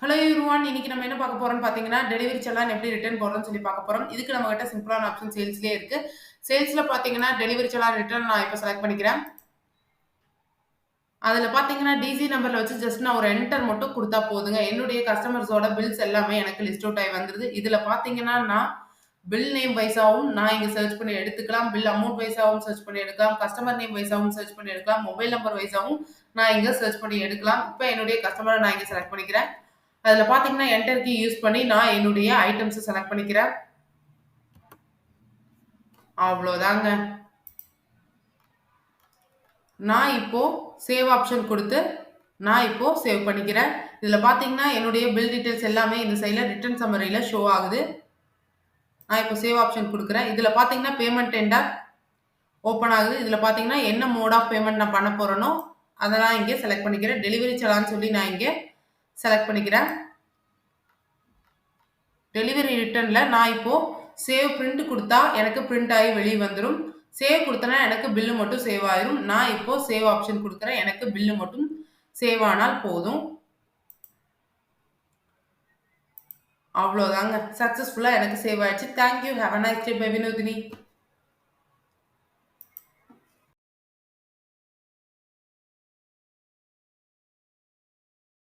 Hello everyone. இன்னைக்கு நம்ம என்ன பார்க்க போறோம்னு பார்த்தீங்கன்னா, டெலிவரி செலான் எப்படி ரிட்டர்ன் போடுறோம்னு சொல்லி பார்க்க போறோம். இதுக்கு நம்மகிட்ட சிம்பிளான ஆப்ஷன் சேல்ஸ்லயே இருக்கு. சேல்ஸ்ல பார்த்தீங்கன்னா, டெலிவரி செலான் ரிட்டர்ன் நான் இப்ப செலக்ட் பண்ணிக்கிறேன். அதுல பார்த்தீங்கன்னா, டிசி நம்பர்ல வச்சு ஜஸ்ட் நான் ஒரு என்டர் மட்டும் குடுத்தா போதுங்க. என்னுடைய கஸ்டமர்ஸோட பில்ஸ் எல்லாமே எனக்கு லிஸ்ட் அவுட் ஆயி வந்துருது. இதுல பார்த்தீங்கன்னா, நான் பில் நேம் வைஸாவும் நான் இங்க சர்ச் பண்ணி எடுத்துக்கலாம். பில் அமௌண்ட் வைஸாவும் சர்ச் பண்ணி எடுக்கலாம். கஸ்டமர் நேம் வைஸாவும் சர்ச் பண்ணி எடுக்கலாம். மொபைல் நம்பர் வைஸாவும் நான் இங்க சர்ச் பண்ணி எடுக்கலாம். இப்ப என்னுடைய கஸ்டமர நான் இங்க செலக்ட் பண்ணிக்கிறேன். அதுல பார்த்தீங்கன்னா, என்டர் கீ யூஸ் பண்ணி நான் என்னுடைய ஐட்டம்ஸ செலக்ட் பண்ணிக்கிறேன். அவ்வளோதாங்க. நான் இப்போ சேவ் ஆப்ஷன் குடுத்து, நான் இப்போ சேவ் பண்ணிக்கிறேன். இதுல பார்த்தீங்கன்னா, என்னுடைய பில் டீட்டெயில்ஸ் எல்லாமே இந்த சைட்ல ரிட்டர்ன் சம்மரில ஷோ ஆகுது. நான் இப்போ சேவ் ஆப்ஷன் குடுக்குறேன். இதுல பார்த்தீங்கன்னா, பேமெண்ட் டெண்டர் ஓப்பன் ஆகுது. இதுல பார்த்தீங்கன்னா, என்ன மோட் ஆஃப் பேமெண்ட் நான் பண்ண போறேனோ, அத நான் இங்க செலக்ட் பண்ணிக்கிறேன். டெலிவரி செலான்னு சொல்லி நான் இங்க செலக்ட் பண்ணிக்கிறேன். டெலிவரி ரிட்டர்ன்ல நான் இப்போ சேவ் பிரிண்ட் குடுத்தா எனக்கு பிரிண்ட் ஆகி வெளிய வந்துரும். சேவ் குடுத்தேன்னா எனக்கு பில் மட்டும் சேவ் ஆயிரும். நான் இப்போ சேவ் ஆப்ஷன் குடுக்குறேன். எனக்கு பில் மட்டும் சேவ் ஆனால் போதும். அவ்வளோதாங்க. சக்சஸ்ஃபுல்லா எனக்கு சேவ் ஆயிடுச்சு. Thank you. Have a nice day bye Vinodhini.